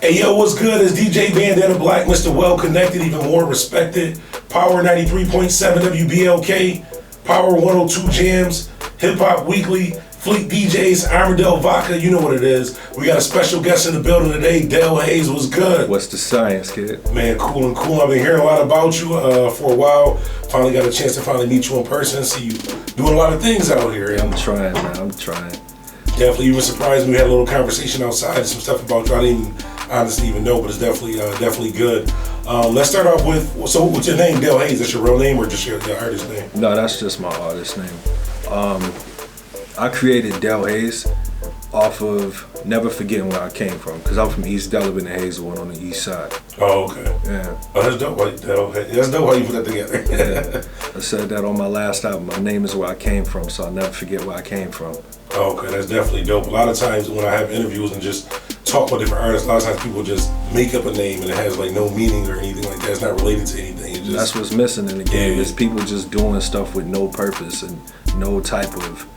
Hey yo, what's good? It's DJ Bandana Black, Mr. Well Connected, even more respected. Power 93.7 WBLK, Power 102 Jams, Hip Hop Weekly, Fleet DJs, Armadale Vodka, you know what it is. We got a special guest in the building today, Del Hayes. What's good? What's the science, kid? Man, cool and cool. I've been hearing a lot about you for a while. Finally got a chance to finally meet you in person, see you doing a lot of things out here. I'm trying, man. I'm trying. Definitely, you were surprised when we had a little conversation outside, some stuff about you I didn't honestly even know, but it's definitely good. Let's start off with, so what's your name, Del Hayes? That's your real name or just your artist name? No, that's just my artist name. I created Del Hayes off of never forgetting where I came from, because I'm from East Delavan and Hazelwood on the east side. Oh, okay. Yeah. Oh, that's dope. That's dope how you put that together. Yeah. I said that on my last album. My name is where I came from, so I'll never forget where I came from. Oh, okay, that's definitely dope. A lot of times when I have interviews and just talk about different artists, a lot of times people just make up a name and it has like no meaning or anything like that. It's not related to anything. It just, that's what's missing in the game, is people just doing stuff with no purpose and no type of,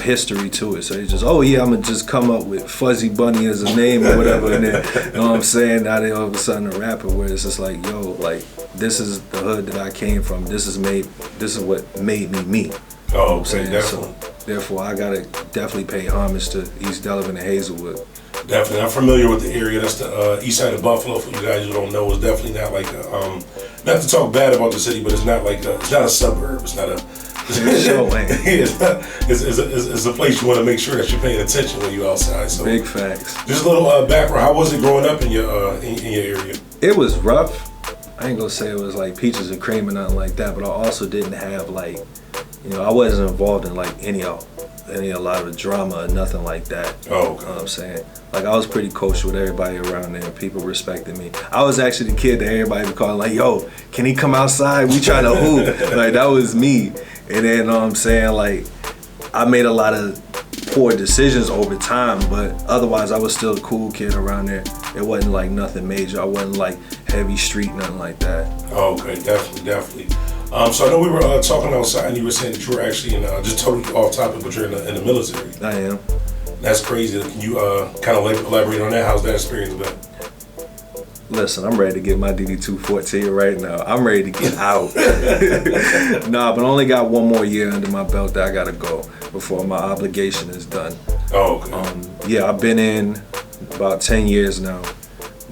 history to it. So they just, oh yeah, I'm gonna just come up with Fuzzy Bunny as a name or whatever, and then, you know what I'm saying? Now they all of a sudden a rapper, where it's just like, yo, like, this is the hood that I came from. This is what made me me. Oh, okay, definitely. So, therefore, I gotta definitely pay homage to East Delavan and Hazelwood. Definitely, I'm familiar with the area. That's the east side of Buffalo. For you guys who don't know, it's definitely not like a, not to talk bad about the city, but it's not like it's not a suburb. It's not a. It's a place you want to make sure that you're paying attention when you're outside. So big facts. Just a little background. How was it growing up in your area? It was rough. I ain't gonna say it was like peaches and cream or nothing like that, but I also didn't have like, I wasn't involved in like any a lot of drama or nothing like that. Oh, okay. You know what I'm saying? Like, I was pretty kosher with everybody around there. People respected me. I was actually the kid that everybody would call like, yo, can he come outside? We trying to hoop. Like, that was me. And then, you know what I'm saying? Like, I made a lot of poor decisions over time, but otherwise I was still a cool kid around there. It wasn't like nothing major. I wasn't like heavy street, nothing like that. Oh, okay, definitely. So I know we were talking outside, and you were saying that you were actually in, just totally off topic, but you're in the military. I am. That's crazy. Can you kind of elaborate on that? How's that experience been? Listen, I'm ready to get my DD-214 right now. I'm ready to get out. Nah, but I only got one more year under my belt that I gotta go before my obligation is done. Oh, okay. Yeah, I've been in about 10 years now,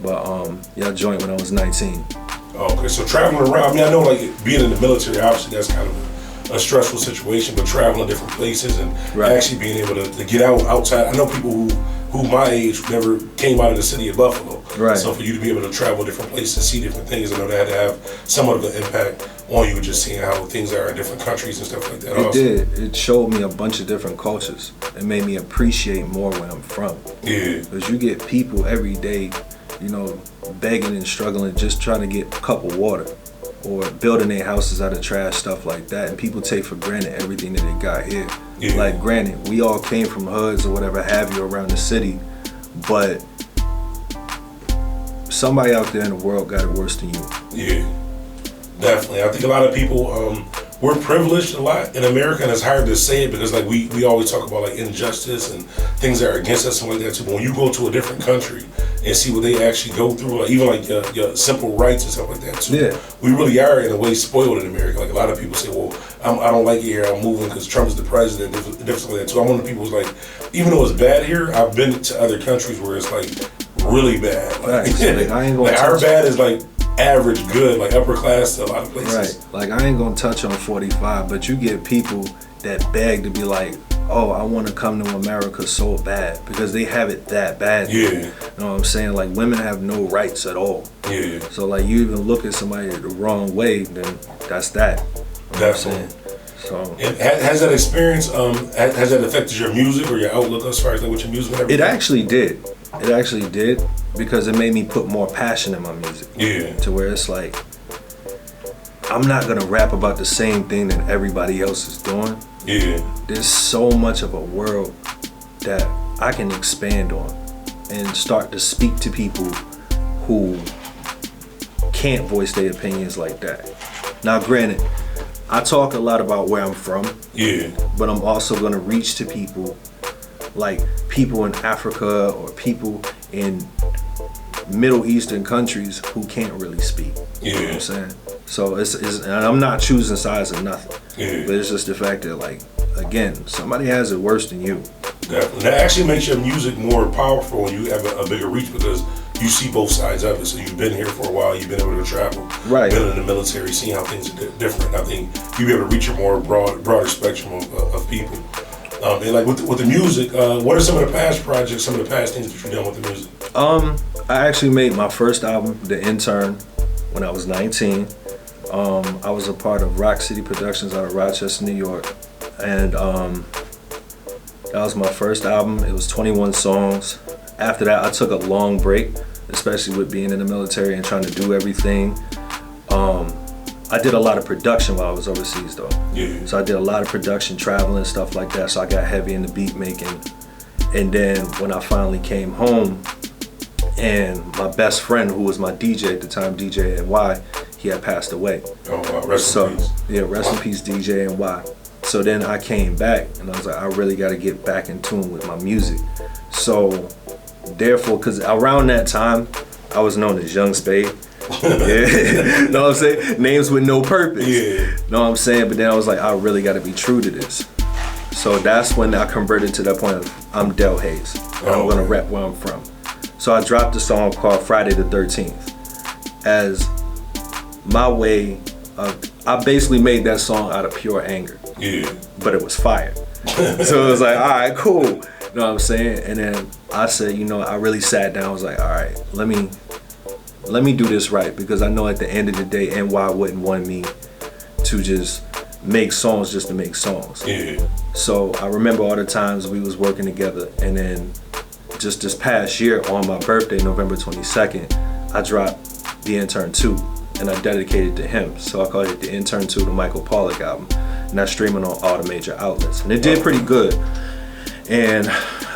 but I joined when I was 19. Okay, so traveling around, I mean, I know like being in the military, obviously that's kind of a stressful situation, but traveling different places and actually being able to get outside. I know people who my age never came out of the city of Buffalo. Right. So for you to be able to travel different places, see different things, I know that had to have somewhat of an impact on you, just seeing how things are in different countries and stuff like that. It did. It showed me a bunch of different cultures. It made me appreciate more where I'm from. Yeah. Because you get people every day, begging and struggling, just trying to get a cup of water, or building their houses out of trash, stuff like that. And people take for granted everything that they got here. Yeah. Like, granted, we all came from hoods or whatever have you around the city, but somebody out there in the world got it worse than you. Yeah, definitely. I think a lot of people, we're privileged a lot in America, and it's hard to say it because like we always talk about like injustice and things that are against us and like that too. But when you go to a different country and see what they actually go through, like even like your simple rights and stuff like that too. Yeah. We really are in a way spoiled in America. Like a lot of people say, well, I don't like it here, I'm moving because Trump's the president, and different like that too. I'm one of the people who's like, even though it's bad here, I've been to other countries where it's like really bad. Like, right. So, like, I ain't gonna like our bad is like average good, like upper class to a lot of places. Right. Like, I ain't gonna touch on 45, but you get people that beg to be like, oh, I want to come to America so bad, because they have it that bad. Yeah. You know what I'm saying? Like, women have no rights at all. Yeah. So like, you even look at somebody the wrong way, then that's that. You know what I'm saying? So and has that experience has that affected your music or your outlook as far as like with your music and everything? It actually did. It actually did, because it made me put more passion in my music. Yeah. To where it's like, I'm not gonna rap about the same thing that everybody else is doing. Yeah. There's so much of a world that I can expand on and start to speak to people who can't voice their opinions like that. Now, granted, I talk a lot about where I'm from. Yeah. But I'm also gonna reach to people like people in Africa or people in Middle Eastern countries who can't really speak. You know what I'm saying? So it's and I'm not choosing sides or nothing. Yeah. But it's just the fact that, like, again, somebody has it worse than you. Definitely. That actually makes your music more powerful when you have a bigger reach, because you see both sides of it. So you've been here for a while, you've been able to travel, Right. been in the military, seeing how things are different. I think you'll be able to reach a more broader spectrum of people. And like with the music, what are some of the past projects, some of the past things that you've done with the music? I actually made my first album, The Intern, when I was 19. I was a part of Rock City Productions out of Rochester, New York. And that was my first album. It was 21 songs. After that, I took a long break, especially with being in the military and trying to do everything. I did a lot of production while I was overseas though. Yeah. So I did a lot of production, traveling, stuff like that. So I got heavy in the beat making. And then when I finally came home, and my best friend, who was my DJ at the time, DJ NY, he had passed away. Oh, wow. Rest in peace. Yeah, rest in peace, DJ NY. So then I came back and I was like, I really got to get back in tune with my music. So therefore, because around that time, I was known as Young Spade. Yeah, know what I'm saying? Names with no purpose. Yeah. Know what I'm saying? But then I was like, I really got to be true to this. So that's when I converted to that point of I'm Del Hayes. And I'm going to rep where I'm from. So I dropped a song called Friday the 13th as my way of, I basically made that song out of pure anger. Yeah. But it was fire. So it was like, all right, cool. You know what I'm saying? And then I said, you know, I really sat down. I was like, all right, let me do this right, because I know at the end of the day, NY wouldn't want me to just make songs just to make songs. Yeah. So I remember all the times we was working together, and then just this past year on my birthday, November 22nd, I dropped The Intern 2, and I dedicated it to him. So I called it The Intern 2, the Michael Pollack album, and that's streaming on all the major outlets. And it did pretty good. And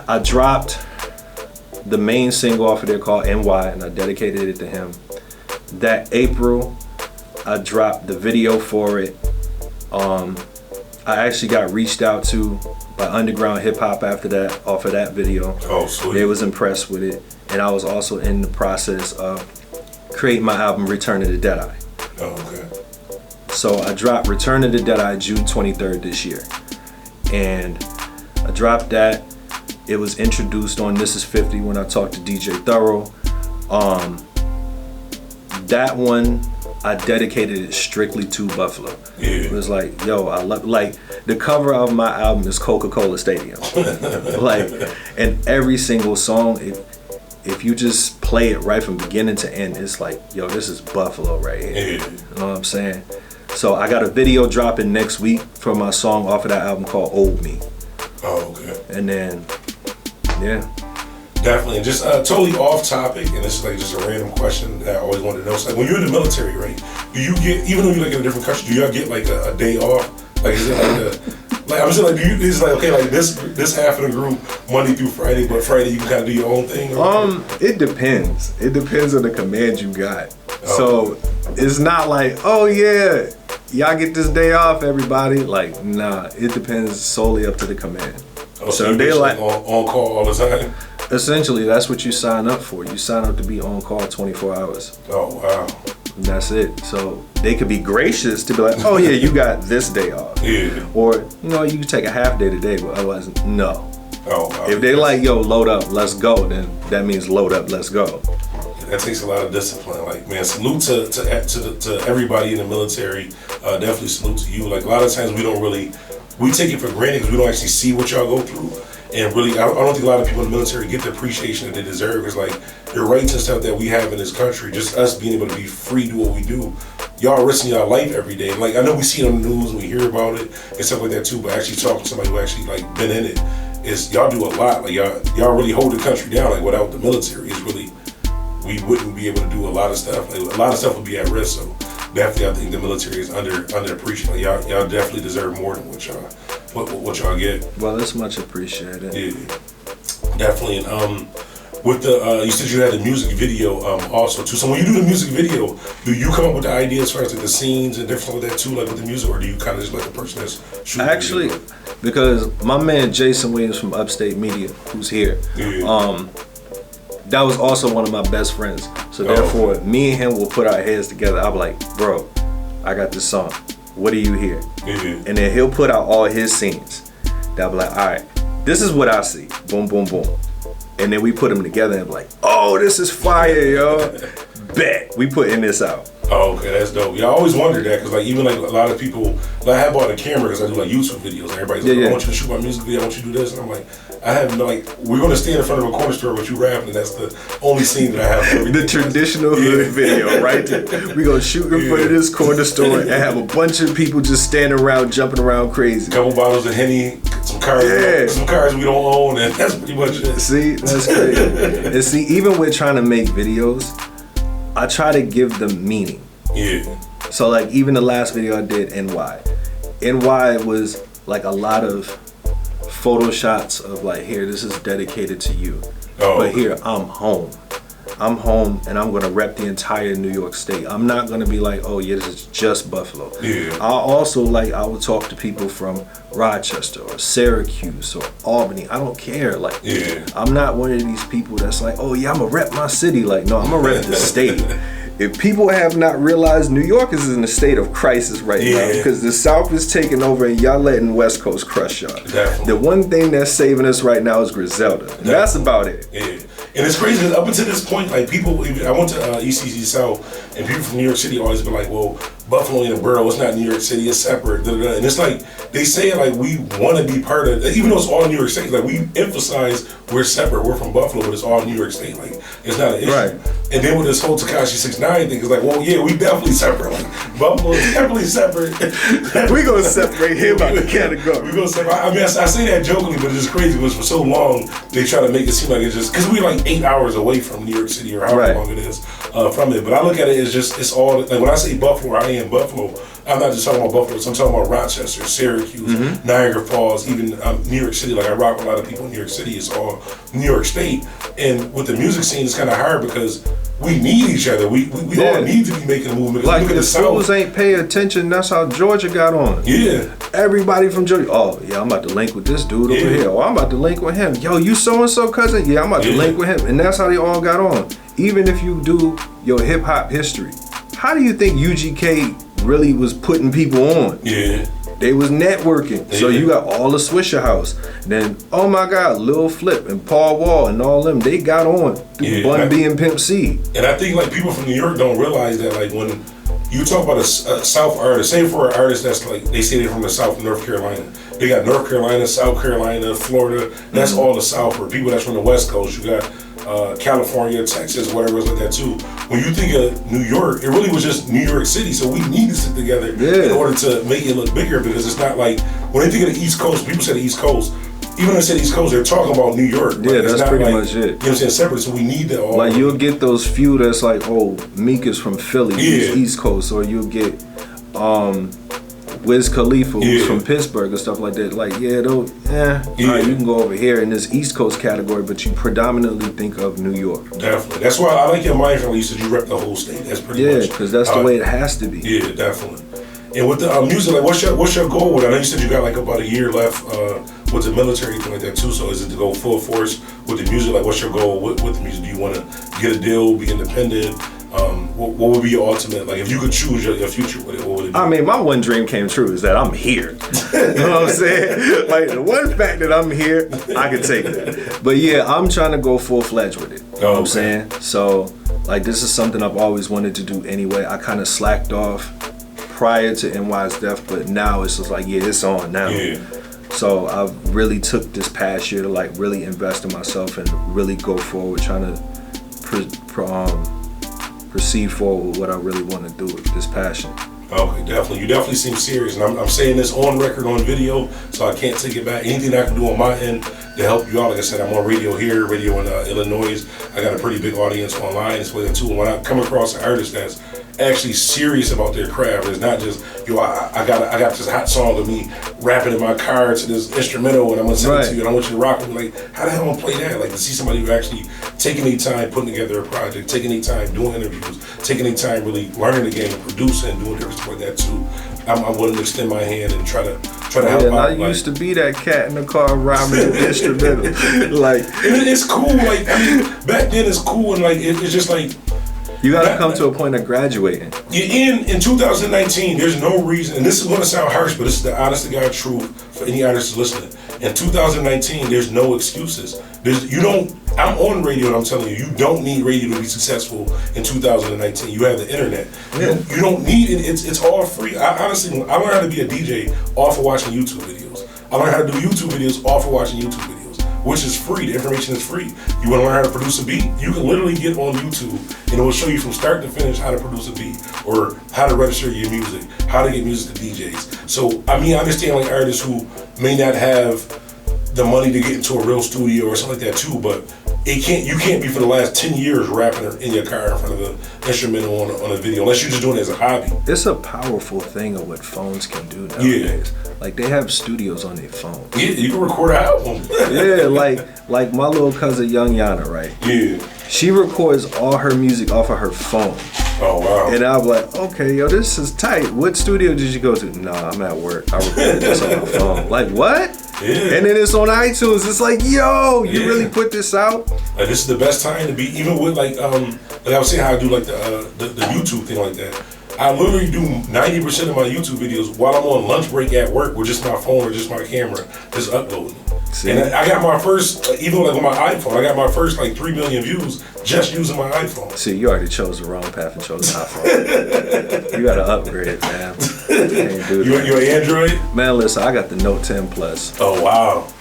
I dropped the main single off of there called NY, and I dedicated it to him. That April, I dropped the video for it. I actually got reached out to by Underground Hip Hop after that, off of that video. Oh, sweet. They was impressed with it. And I was also in the process of creating my album Return of the Deadeye. Oh, okay. So I dropped Return of the Deadeye June 23rd this year. And I dropped that. It was introduced on This Is 50 when I talked to DJ Thorough. That one, I dedicated it strictly to Buffalo. Yeah. It was like, yo, I love, like, the cover of my album is Coca-Cola Stadium. Like, and every single song, if you just play it right from beginning to end, it's like, yo, this is Buffalo right here. Yeah. You know what I'm saying? So I got a video dropping next week for my song off of that album called Old Me. Oh, okay. And then, yeah. Definitely. And just totally off topic, and this is like just a random question that I always wanted to know. So like when you're in the military, right? Do you get, even though you're like in a different country, do y'all get like a day off? Like is it like I'm just like, it's like, okay, like this half of the group Monday through Friday, but Friday you can kind of do your own thing? Or? It depends. It depends on the command you got. So it's not like, oh yeah, y'all get this day off, everybody. Like, nah, it depends solely up to the command. Oh, so they like on call all the time? Essentially, that's what you sign up for. You sign up to be on call 24 hours. Oh, wow. And that's it. So they could be gracious to be like, oh yeah, you got this day off. Yeah. Or, you know, you can take a half day today, but otherwise, no. Oh, wow. If they like, yo, load up, let's go, then that means load up, let's go. That takes a lot of discipline. Like, man, salute to everybody in the military. Definitely salute to you. Like, a lot of times we take it for granted because we don't actually see what y'all go through. And really, I don't think a lot of people in the military get the appreciation that they deserve. Because, like, the rights and stuff that we have in this country, just us being able to be free, do what we do, y'all risking y'all life every day. And, like, I know we see it on the news and we hear about it and stuff like that too, but actually talking to somebody who actually, like, been in it, is y'all do a lot. Like, y'all really hold the country down. Like, without the military, it's really, we wouldn't be able to do a lot of stuff. Like, a lot of stuff would be at risk. So definitely, I think the military is underappreciated. Like, y'all definitely deserve more than what y'all get. Well, it's much appreciated. Yeah, definitely. And with the you said you had a music video also too. So when you do the music video, do you come up with the ideas as far as like the scenes and different like that too, like with the music, or do you kind of just like the person that's shooting? Actually, because my man Jason Williams from Upstate Media, who's here, yeah. that was also one of my best friends. So therefore, me and him will put our heads together. I'm like, bro, I got this song. What do you hear? Mm-hmm. And then he'll put out all his scenes. That'll be like, all right, this is what I see. Boom, boom, boom. And then we put them together and be like, oh, this is fire, yo. Bet. We putting this out. Oh, okay, that's dope. Yeah, I always wondered that because like even like a lot of people, like I have bought a camera because I do like YouTube videos. And everybody's like, I want you to shoot my music video. I want you to do this, and I'm like, I have no, like, we're gonna stand in front of a corner store with you rapping, and that's the only scene that I have. The traditional hood video, right there. We gonna shoot in front of this corner store and have a bunch of people just standing around, jumping around crazy. A couple bottles of Henny, some cars we don't own, and that's pretty much it. See, that's crazy. And see, even with trying to make videos, I try to give them meaning. Yeah. So like even the last video I did, NY. NY was like a lot of photo shots of like, here, this is dedicated to you. Oh, but here, I'm home. I'm home and I'm gonna rep the entire New York State. I'm not gonna be like, oh yeah, this is just Buffalo. Yeah. I will talk to people from Rochester or Syracuse or Albany. I don't care. Like, I'm not one of these people that's like, oh yeah, I'm gonna rep my city. Like, no, I'm gonna rep the state. If people have not realized, New York is in a state of crisis right now because the South is taking over and y'all letting West Coast crush y'all. Definitely. The one thing that's saving us right now is Griselda. That's about it. Yeah. And it's crazy because up until this point, like people, I went to ECC South, and people from New York City always been like, well, Buffalo ain't a borough, it's not New York City, it's separate, da, da, da. And it's like, they say it like we want to be part of, even though it's all New York State, like we emphasize we're separate, we're from Buffalo, but it's all New York State, like it's not an issue. Right. And then with this whole Tekashi 6ix9ine thing, it's like, well, yeah, we definitely separate. Like Buffalo is definitely separate. We gonna separate him out the category. We gonna separate. I mean, I say that jokingly, but it's just crazy because for so long they try to make it seem like it's just because we're like 8 hours away from New York City or however long it is from it. But I look at it as just it's all like when I say Buffalo, I am Buffalo. I'm not just talking about Buffalo. I'm talking about Rochester, Syracuse, Niagara Falls, even New York City. Like I rock with a lot of people in New York City. It's all New York State. And with the music scene, it's kind of hard because we need each other. We all need to be making a movement. Like look at the the schools ain't pay attention. That's how Georgia got on. Yeah. Everybody from Georgia. Oh yeah, I'm about to link with this dude over here. Oh, I'm about to link with him. Yo, you so and so cousin? Yeah, I'm about to link with him. And that's how they all got on. Even if you do your hip hop history, how do you think UGK really was putting people on? Yeah. They was networking. So you got all the Swisher House. Then, oh my God, Lil Flip and Paul Wall and all them, they got on through Bun B and Pimp C. And I think like people from New York don't realize that like when you talk about a South artist, say for an artist that's like, they say they're from the South, North Carolina. They got North Carolina, South Carolina, Florida. That's all the South. Or people that's from the West Coast, you got California, Texas, whatever it's like that too. When you think of New York, it really was just New York City. So we need to sit together in order to make it look bigger because it's not like, when they think of the East Coast, people say the East Coast, even when they say East Coast, they're talking about New York. Yeah, that's pretty much it. You know what I'm saying? Separate, so we need that all. Like you'll get those few that's like, oh, Meek is from Philly, he's East Coast, or you'll get Wiz Khalifa, who's from Pittsburgh and stuff like that. Like, all right, you can go over here in this East Coast category, but you predominantly think of New York. Definitely. That's why I like your mind frame. You said you rep the whole state. That's pretty much. Yeah, because that's the way it has to be. Yeah, definitely. And with the music, like, what's your goal with it? I know you said you got like about a year left with the military, thing like that too. So is it to go full force with the music? Like, what's your goal with the music? Do you want to get a deal, be independent? What would be your ultimate, like if you could choose your future, what would it be? I mean, my one dream came true is that I'm here. You know what I'm saying? Like the one fact that I'm here, I can take that. But yeah, I'm trying to go full-fledged with it. You know what I'm saying? So like this is something I've always wanted to do anyway. I kind of slacked off prior to NY's death, but now it's just like, it's on now. Yeah. So I've really took this past year to like really invest in myself and really go forward, trying to proceed forward with what I really want to do with this passion. Okay, definitely. You definitely seem serious. And I'm saying this on record, on video, so I can't take it back. Anything I can do on my end to help you out. Like I said, I'm on radio here, radio in Illinois. I got a pretty big audience online as well too. And when I come across an artist that's actually serious about their craft, it's not just, I got this hot song of me rapping in my car to this instrumental and I'm gonna send it to you and I want you to rock with me. Like, how the hell am I gonna play that? Like to see somebody who actually taking their time putting together a project, taking their time doing interviews, taking their time really learning the game, producing, doing different stuff like that too. I'm willing to extend my hand and try to trying to help Yeah, out. I used to be that cat in the car rhyming the instrumental. Like, it's cool. Like, I mean, back then it's cool, and like it's just like you gotta come to a point of graduating. in 2019. There's no reason, and this is gonna sound harsh, but this is the honest to God truth for any artist listening. In 2019, there's no excuses. I'm on radio, and I'm telling you, you don't need radio to be successful in 2019. You have the internet. Yeah. You don't need it. It's all free. I honestly learned how to be a DJ off of watching YouTube videos. I learned how to do YouTube videos off of watching YouTube videos, which is free. The information is free. You want to learn how to produce a beat? You can literally get on YouTube, and it will show you from start to finish how to produce a beat, or how to register your music, how to get music to DJs. So, I mean, I understand like artists who may not have the money to get into a real studio or something like that too, but you can't be for the last 10 years rapping in your car in front of the instrumental on a video, unless you're just doing it as a hobby. It's a powerful thing of what phones can do nowadays. Yeah. Like, they have studios on their phone. Yeah, you can record an album. Yeah, like my little cousin Young Yana, right? Yeah. She records all her music off of her phone. Oh, wow. And I'm like, okay, yo, this is tight. What studio did you go to? Nah, I'm at work. I recorded this on my phone. Like, what? Yeah. And then it's on iTunes. It's like, yo, you really put this out? Like, this is the best time to be, even with like I was saying how I do like the YouTube thing like that. I literally do 90% of my YouTube videos while I'm on lunch break at work with just my phone or just my camera, just uploading. See? And I got my first, even like with my iPhone, I got my first like 3 million views just using my iPhone. See, you already chose the wrong path and chose the iPhone. You gotta upgrade, man. Can't do that. You an Android? Man, listen, I got the Note 10 Plus. Oh, wow.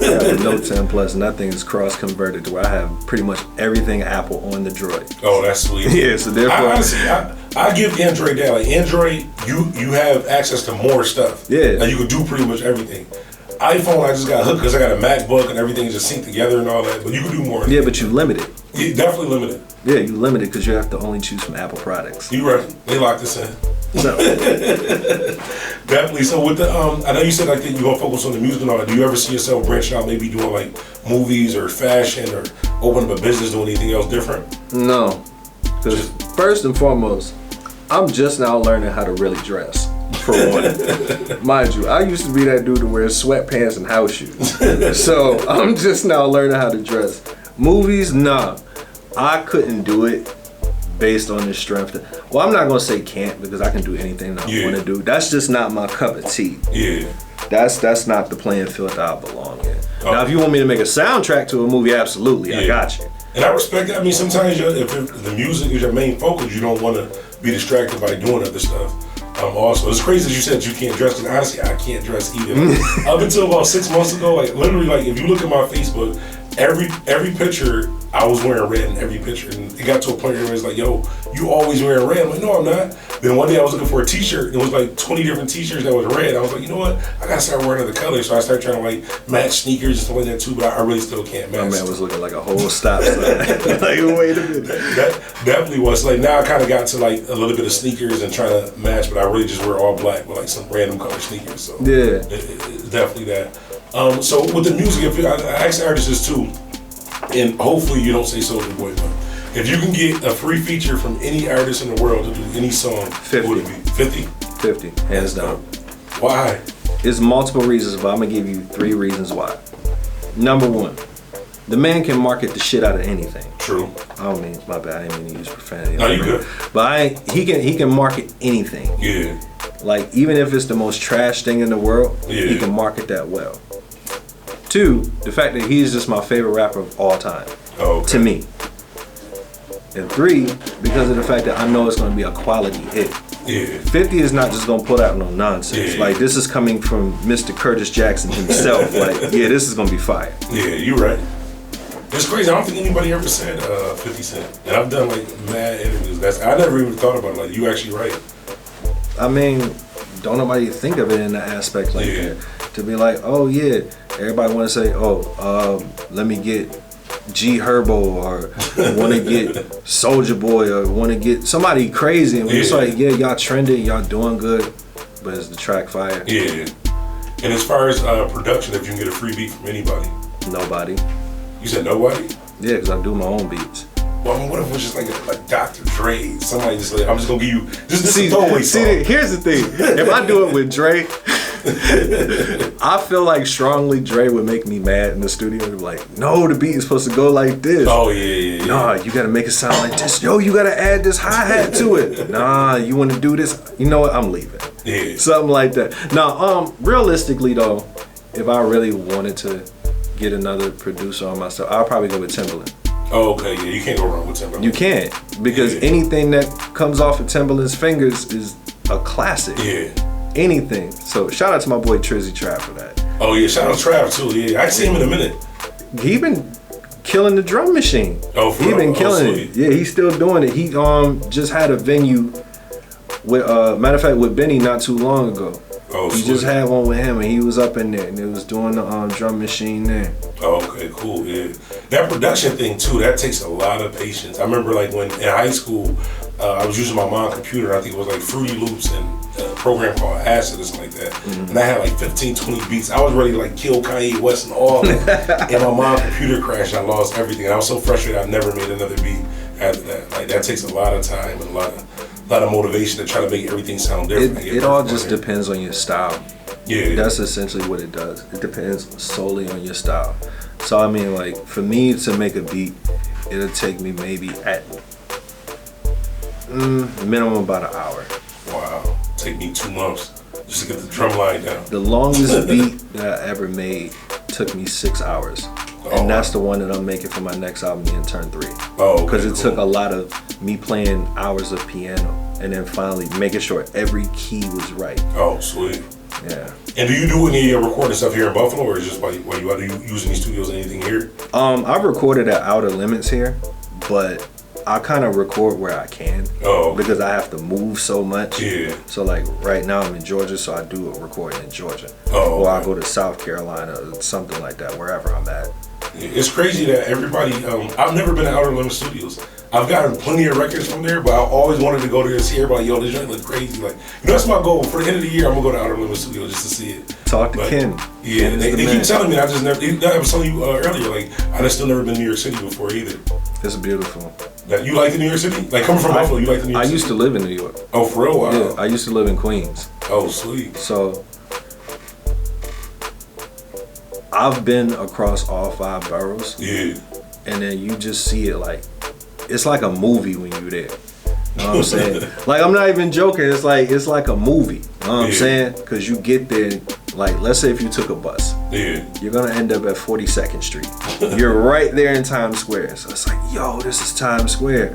I got the Note 10 Plus, and that thing is cross-converted to where I have pretty much everything Apple on the Droid. Oh, that's sweet. Yeah, so therefore... I give Android that. Like, Android, you have access to more stuff. Yeah. Like, you can do pretty much everything. iPhone, I just got hooked because I got a MacBook and everything is just synced together and all that, but you can do more. Yeah, but you limit it. Yeah, definitely limited. Yeah, you limit it because you have to only choose from Apple products. You right. They locked this in. So. Definitely. So with the I know you said like that you're gonna focus on the music and all that. Do you ever see yourself branching out, maybe doing like movies or fashion or opening up a business, doing anything else different? No. Because first and foremost, I'm just now learning how to really dress. For one. Mind you, I used to be that dude to wear sweatpants and house shoes. So I'm just now learning how to dress. Movies, nah. I couldn't do it based on the strength. Well, I'm not gonna say can't, because I can do anything that I want to do. That's just not my cup of tea. Yeah. That's not the playing field that I belong in. Now, if you want me to make a soundtrack to a movie, absolutely, I got you. And I respect that. I mean, sometimes if the music is your main focus, you don't want to be distracted by doing other stuff. Also, it's crazy that you said you can't dress, because honestly, I can't dress either. Up until about 6 months ago, like literally, like if you look at my Facebook, every picture, I was wearing red in every picture, and it got to a point where it was like, yo, you always wearing red. I'm like, no, I'm not. Then one day I was looking for a t-shirt, it was like 20 different t-shirts that was red. I was like, you know what, I gotta start wearing other colors. So I started trying to like match sneakers and stuff like that too, but I really still can't match. My man was looking like a whole stop sign. Like, wait a minute. That definitely was. Like now I kind of got to like a little bit of sneakers and trying to match, but I really just wear all black with like some random color sneakers. So yeah, it's definitely that. So with the music, if I ask artists this too, and hopefully you don't say Soulja Boy, but if you can get a free feature from any artist in the world to do any song, 50. what would it be? 50? 50, hands down. Why? It's multiple reasons, but I'm gonna give you 3 reasons why. Number 1, the man can market the shit out of anything. True. I don't mean, my bad, I didn't mean to use profanity. No, you good. But he can market anything. Yeah. Like, even if it's the most trash thing in the world, he can market that well. 2, the fact that he's just my favorite rapper of all time. Oh, okay. To me. And 3, because of the fact that I know it's gonna be a quality hit. Yeah. 50 is not just gonna put out no nonsense. Yeah. Like, this is coming from Mr. Curtis Jackson himself. Like, yeah, this is gonna be fire. Yeah, you're right. It's crazy. I don't think anybody ever said 50 Cent. And I've done like mad interviews. I never even thought about it. Like, you actually right. I mean, don't nobody think of it in that aspect like that. To be like, oh yeah, everybody wanna say, let me get G Herbo, or want to get Soulja Boy, or want to get somebody crazy, and it's like, yeah, y'all trending, y'all doing good, but is the track fire? Yeah. And as far as production, if you can get a free beat from anybody? Nobody. You said nobody? Yeah, because I do my own beats. Well, I mean, what if it was just like Dr. Dre? Somebody just like, I'm just gonna give you this throwaway song. See, here's the thing. If I do it with Dre, I feel like strongly Dre would make me mad in the studio. He'd be like, no, the beat is supposed to go like this. Oh yeah. Nah, you gotta make it sound like this. Yo, you gotta add this hi-hat to it. Nah, you wanna do this? You know what? I'm leaving. Yeah. Something like that. Now, realistically though, if I really wanted to get another producer on myself, I'll probably go with Timbaland. Oh, okay, yeah, you can't go wrong with Timbaland. You can't, because anything that comes off of Timbaland's fingers is a classic. Yeah. Anything. So shout out to my boy Trizzy Trap for that. Oh yeah, shout out Trav too. Yeah, I see him in a minute. He been killing the drum machine. Oh, for he real? been killing Sweet. it. Yeah, he's still doing it. He just had a venue with matter of fact with Benny not too long ago. Oh, he sweet. just had one with him and he was up in there and it was doing the drum machine there. Oh, okay, cool. Yeah, that production thing too. That takes a lot of patience. I remember like when in high school, I was using my mom's computer. I think it was like Fruity Loops and a program called Acid or something like that. Mm-hmm. And I had like 15, 20 beats. I was ready to like kill Kanye West and all. And my mom's computer crashed. And I lost everything. And I was so frustrated. I never made another beat after that. Like that takes a lot of time and a lot of motivation to try to make everything sound different. It all just depends on your style. Yeah. That's essentially what it does. It depends solely on your style. So I mean, like for me to make a beat, it'll take me maybe at minimum about an hour. Wow. Take me 2 months just to get the drum line down. The longest beat that I ever made took me 6 hours. And that's the one that I'm making for my next album, The Intern 3. Oh, okay, because it cool. took a lot of me playing hours of piano and then finally making sure every key was right. Oh, sweet. Yeah. And do you do any recording stuff here in Buffalo, or is just while you are using these studios or anything here? I've recorded at Outer Limits here, but I kind of record where I can. Oh. Because I have to move so much. Yeah. So like right now I'm in Georgia, so I do a recording in Georgia. Oh, Or I okay. go to South Carolina or something like that, wherever I'm at. It's crazy that everybody. I've never been to Outer Limits Studios. I've gotten plenty of records from there, but I always wanted to go there and see everybody. Yo, this joint look crazy. Like, that's my goal for the end of the year. I'm gonna go to Outer Limits Studios just to see it. Talk to But, Ken. Yeah, Ken is they the keep man. telling me. I just never. I was telling you earlier. Like, I just still never been to New York City before either. It's beautiful. Like, you like the New York City? Like, coming from Buffalo, you like the New York I City? used to live in New York. Oh, for real? Wow. Yeah, I used to live in Queens. Oh, sweet. So I've been across all 5 boroughs, Yeah. and then you just see it like it's like a movie when you're there. You know what I'm saying? Like I'm not even joking. It's like a movie. You know what I'm Yeah. saying? Because you get there, like let's say if you took a bus, Yeah. you're gonna end up at 42nd Street. You're right there in Times Square. So it's like, yo, this is Times Square.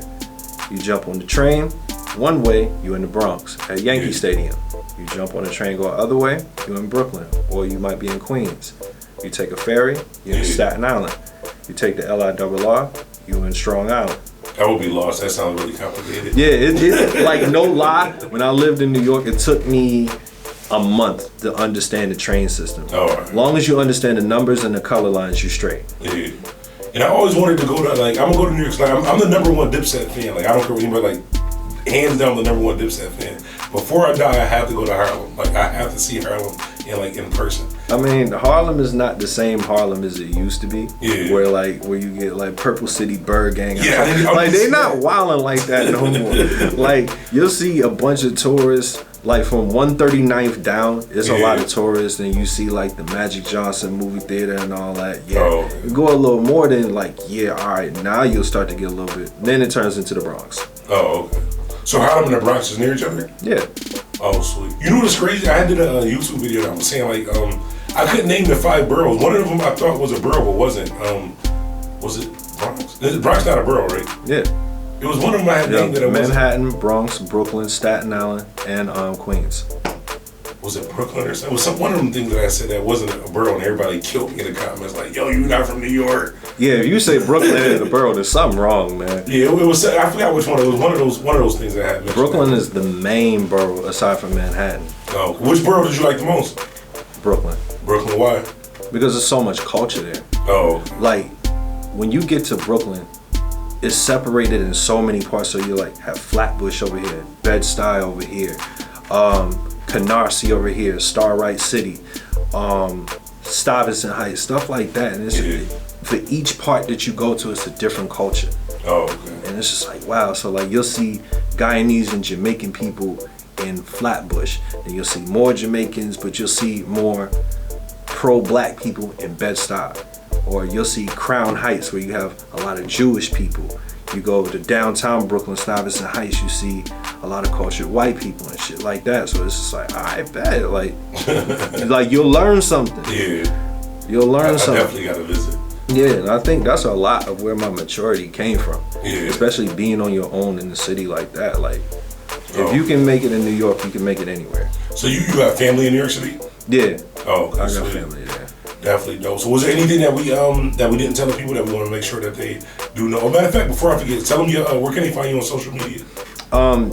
You jump on the train, one way, you in the Bronx at Yankee Yeah. Stadium. You jump on the train, go the other way, you in Brooklyn, or you might be in Queens. You take a ferry, you're in Yeah. Staten Island. You take the LIRR, you in Strong Island. I would be lost. That sounds really complicated. Yeah, it like no lie. When I lived in New York, it took me a month to understand the train system. Oh, all right. Long as you understand the numbers and the color lines, you straight. Yeah. And I always wanted to go to, like, I'm gonna go to New York. Like, I'm the #1 Dipset fan. Like, I don't care what anybody, like, hands down the #1 Dipset fan. Before I die, I have to go to Harlem. Like, I have to see Harlem in person. I mean, Harlem is not the same Harlem as it used to be. Yeah. Where you get like Purple City Bird Gang. Yeah, like they not wilding like that no more. Like you'll see a bunch of tourists like from 139th down. It's a Yeah. lot of tourists, and you see like the Magic Johnson movie theater and all that. Yeah, Oh. you go a little more than like all right. Now you'll start to get a little bit. Then it turns into the Bronx. Oh, okay. So Harlem and the Bronx is near each other? Yeah. Oh, sweet. You know what's crazy? I did a YouTube video that I was saying, like, I couldn't name the 5 boroughs. One of them I thought was a borough, but wasn't. Was it Bronx? Bronx not a borough, right? Yeah. It was one of them I had named that it wasn't. Manhattan, Bronx, Brooklyn, Staten Island, and Queens. Was it Brooklyn or something? It was one of them things that I said that wasn't a borough, and everybody killed me in the comments, like, yo, you not from New York. Yeah, if you say Brooklyn is a borough, there's something wrong, man. Yeah, it was. I forgot which one. It was one of those things that happened. Brooklyn is the main borough aside from Manhattan. Oh, which borough did you like the most? Brooklyn. Brooklyn. Why? Because there's so much culture there. Oh, Like, when you get to Brooklyn, it's separated in so many parts. So you like have Flatbush over here, Bed-Stuy over here, Canarsie over here, Starlight City, Stuyvesant Heights, stuff like that. And it's Yeah. for each part that you go to, it's a different culture. oh, okay. And it's just like, wow. So like you'll see Guyanese and Jamaican people in Flatbush. And you'll see more Jamaicans, but you'll see more pro-black people in Bed-Stuy. Or you'll see Crown Heights, where you have a lot of Jewish people. You go to downtown Brooklyn, Stuyvesant Heights, you see a lot of cultured white people and shit like that. So it's just like, I bet, like you'll learn something. Yeah. You'll learn something. I definitely gotta visit. Yeah, and I think that's a lot of where my maturity came from. Yeah. Especially being on your own in the city like that. Like, if you can make it in New York, you can make it anywhere. So you got family in New York City? Yeah. Oh, okay. I got family there. Definitely dope. So was there anything that we didn't tell the people that we want to make sure that they do know? Matter of fact, before I forget, tell them where can they find you on social media?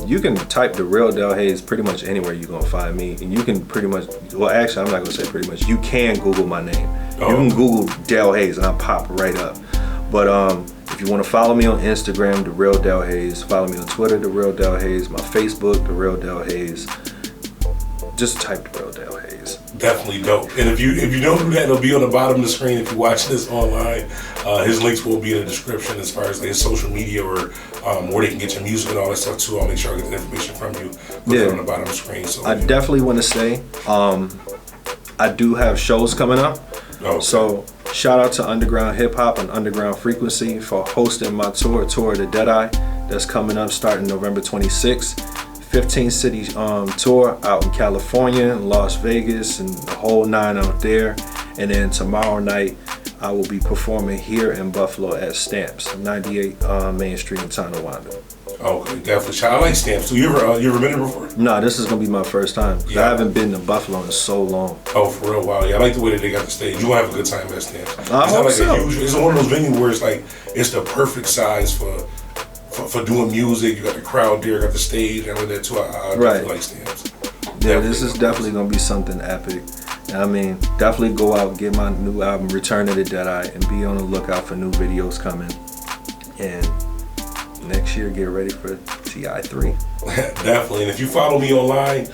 You can type The Real Del Hayes pretty much anywhere you're gonna find me, and you can pretty much, well, actually, I'm not gonna say pretty much. You can Google my name. Oh. You can Google Del Hayes, and I'll pop right up. But if you want to follow me on Instagram, The Real Del Hayes. Follow me on Twitter, The Real Del Hayes. My Facebook, The Real Del Hayes. Just type The Real Del Hayes. Definitely dope. And if you don't do that, it'll be on the bottom of the screen if you watch this online. His links will be in the description as far as like his social media or where they can get your music and all that stuff too. I'll make sure I get the information from you. Put it on the bottom of the screen. So I definitely want to say I do have shows coming up. Okay. So shout out to Underground Hip Hop and Underground Frequency for hosting my tour of the Deadeye. That's coming up starting November 26th. 15 city tour out in California, Las Vegas, and the whole 9 out there. And then tomorrow night, I will be performing here in Buffalo at Stamps, 98 Main Street in Tonawanda. Okay, definitely. I like Stamps. So you ever been there before? No, this is gonna be my first time. Yeah. I haven't been to Buffalo in so long. Oh, for real? Wow. Yeah, I like the way that they got the stage. You gonna have a good time at Stamps. I hope so. It's one of those venues where it's like it's the perfect size for doing music. You got the crowd there, got the stage, and all that too. I definitely like Stamps. Yeah, this is definitely gonna be something epic. And I mean, definitely go out, get my new album, Return of the Deadeye, and be on the lookout for new videos coming. And next year, get ready for TI3. Definitely. And if you follow me online,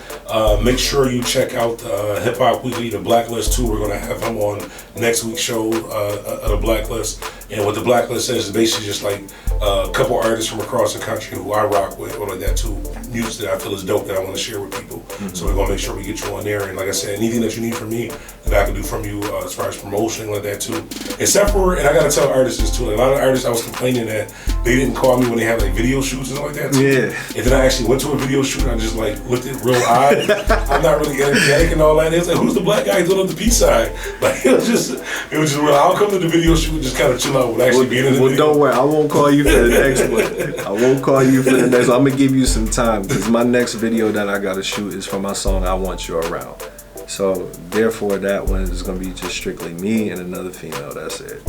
make sure you check out Hip Hop Weekly, the Blacklist too. We're going to have him on next week's show of the Blacklist. And what the Blacklist says is basically just like a couple artists from across the country who I rock with, or like that too. Music that I feel is dope that I want to share with people. Mm-hmm. So we're going to make sure we get you on there. And like I said, anything that you need from me that I can do from you as far as promotion like that too. Except for, and I got to tell artists this too, a lot of artists I was complaining that they didn't call me when they had like video shoots and stuff like that too. Yeah. And then I actually went to a video shoot and I just like looked at real odd. I'm not really energetic and all that. It was like, who's the black guy doing on the peace side? Like it was just real. I'll come to the video shoot and just kind of chill out with actually being in the video. Don't worry, I won't call you for the next one. I won't call you for the next one. I'm gonna give you some time because my next video that I gotta shoot is for my song I Want You Around. So therefore that one is gonna be just strictly me and another female, that's it.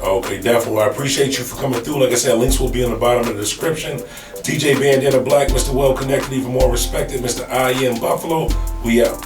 Okay, definitely. I appreciate you for coming through. Like I said, links will be on the bottom of the description. DJ Bandana Black, Mr. Well Connected, even more respected, Mr. I Am Buffalo. We out.